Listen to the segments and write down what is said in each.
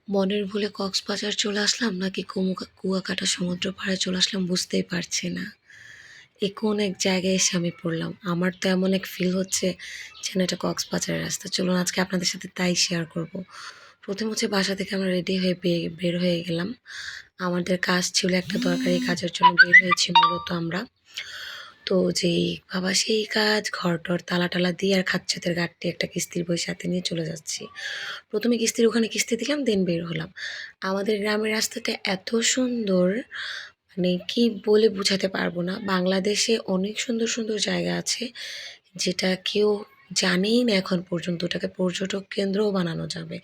মনের ভুলে কক্সবাজার চলে আসলাম নাকি কুয়াকাটা সমুদ্র পাড়ে চলে আসলাম বুঝতেই পারছি না। কোন এক জায়গায় এসে আমি পড়লাম। আমার তো এমন এক ফিল হচ্ছে যেন এটা কক্সবাজারের রাস্তা। চলুন আজকে আপনাদের সাথে তাই শেয়ার করব। প্রথম হচ্ছে বাসা থেকে আমরা রেডি হয়ে বের হয়ে গেলাম। আমাদের কাজ ছিল একটা দরকারি কাজের জন্য বের হয়েছি মূলত আমরা। তো যেই বাবা সেই কাজ ঘর-টর তালা-টালা দিয়ে আর খাচ্ছাতের গাঁটটি একটা কিস্তির বই সাথে নিয়ে চলে যাচ্ছি। ১ম এ কিস্তির ওখানে কিস্তি দিলাম, দেন বের হলাম। আমাদের গ্রামের রাস্তাটা এত সুন্দর, মানে কি বলে বুঝাতে পারবো না। বাংলাদেশে অনেক সুন্দর, সুন্দর জায়গা আছে, যেটা কেউ জানেই না এখন পর্যন্ত। ওটাকে পর্যটক কেন্দ্রও বানানো যাবে।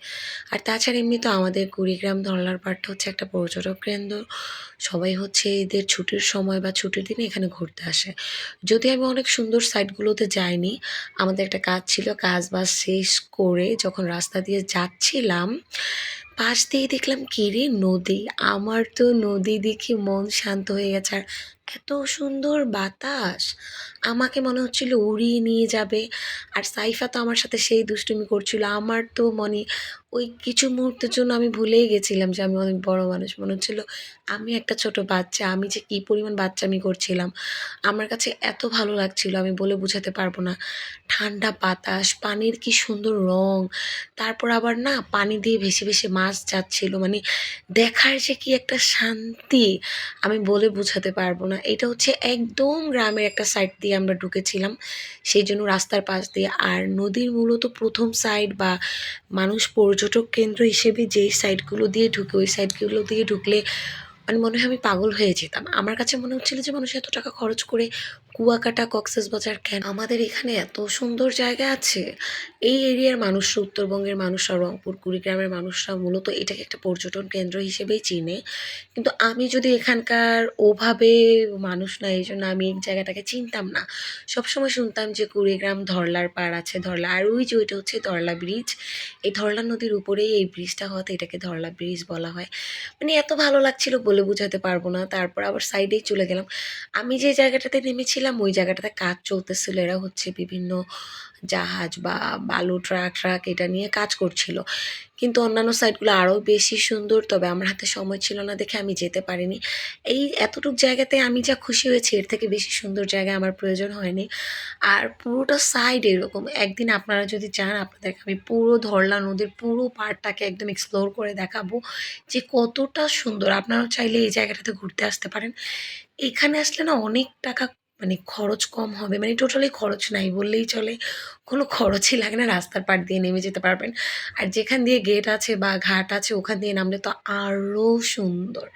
আর তাছাড়া এমনি তো আমাদের কুড়িগ্রাম ধরলার পাড়টা হচ্ছে একটা পর্যটক কেন্দ্র। সবাই হচ্ছে ঈদের ছুটির সময় বা ছুটির দিনে এখানে ঘুরতে আসে। যদিও আমি অনেক সুন্দর সাইটগুলোতে যাইনি। আমাদের একটা কাজ ছিল, কাজ-বাজ শেষ করে যখন রাস্তা দিয়ে যাচ্ছিলাম, পাশ দিয়ে দেখলাম কি রে নদী। আমার তো নদী দেখে মন শান্ত হয়ে গেছে। আর এত সুন্দর বাতাস, আমাকে মনে হচ্ছিল উড়িয়ে নিয়ে যাবে। আর সাইফা তো আমার সাথে সেই দুষ্টুমি করছিল। আমার তো মানে ওই কিছু মুহূর্তের জন্য আমি ভুলেই গেছিলাম যে আমি অনেক বড় মানুষ। মনে হচ্ছিল আমি একটা ছোট বাচ্চা। আমি যে কি পরিমাণ বাচ্চামি করছিলাম। আমার কাছে এত ভালো লাগছিল আমি বলে বোঝাতে পারব না। ঠান্ডা বাতাস, পানির কি সুন্দর রং। তারপর আবার না পানি দিয়ে ভেসে, ভেসে মাছ যাচ্ছিল। মানে দেখার যে কি একটা শান্তি, আমি বলে বোঝাতে পারবো না। এটা হচ্ছে একদম গ্রামের একটা সাইড দিয়ে আমরা ঢুকেছিলাম। সেইজন্য রাস্তার পাশ দিয়ে। আর নদীর মূলত ১ম সাইড বা মানুষ পর্যটক কেন্দ্র হিসেবে যেই সাইডগুলো দিয়ে ঢুকে, ওই সাইডগুলো দিয়ে ঢুকলে মানে মনে হয় আমি পাগল হয়ে যেতাম। আমার কাছে মনে হচ্ছিল যে মানুষ এত টাকা খরচ করে কুয়াকাটা, কক্সবাজার কেন? আমাদের এখানে এত সুন্দর জায়গা আছে। এই এরিয়ার মানুষরা, উত্তরবঙ্গের মানুষরা, রংপুর, কুড়িগ্রামের মানুষরা মূলত এটাকে একটা পর্যটন কেন্দ্র হিসেবেই চিনে। কিন্তু আমি যদি এখানকার ওভাবে মানুষ না, এইজন্য আমি এই জায়গাটাকে চিনতাম না। সবসময় শুনতাম যে কুড়িগ্রাম ধরলার পাড় আছে, ধরলা। আর ওই যে ওইটা হচ্ছে ধরলা ব্রিজ। এই ধরলা নদীর উপরেই এই ব্রিজটা হওয়াতে এটাকে ধরলা ব্রিজ বলা হয়। মানে এত ভালো লাগছিল বলে বোঝাতে পারবো না। তারপর আবার সাইডেই চলে গেলাম। আমি যে জায়গাটাতে নেমেছিলাম ওই জায়গাটাতে কাজ চলতেছিল। এরা হচ্ছে বিভিন্ন জাহাজ বা বালু ট্রাক এটা নিয়ে কাজ করছিল। কিন্তু অন্যান্য সাইটগুলো আরও বেশি সুন্দর। তবে আমার হাতে সময় ছিল না দেখে আমি যেতে পারিনি। এই এতটুক জায়গাতে আমি যা খুশি হয়েছি, এর থেকে বেশি সুন্দর জায়গা আমার প্রয়োজন হয়নি। আর পুরোটা সাইড এরকম। একদিন আপনারা যদি চান, আপনাদেরকে আমি পুরো ধরলা নদীর পুরো পাড়টাকে একদম এক্সপ্লোর করে দেখাবো যে কতটা সুন্দর। আপনারাও চাইলে এই জায়গাটাতে ঘুরতে আসতে পারেন। এখানে আসলে না অনেক টাকা মানে খরচ কম হবে। মানে টোটালি খরচ নাই বললেই চলে। কোনো খরচই লাগে না। রাস্তার পাড় দিয়ে নেমে যেতে পারবেন। আর যেখান দিয়ে গেট আছে বা ঘাট আছে ওখান দিয়ে নামলে তো আরও সুন্দর।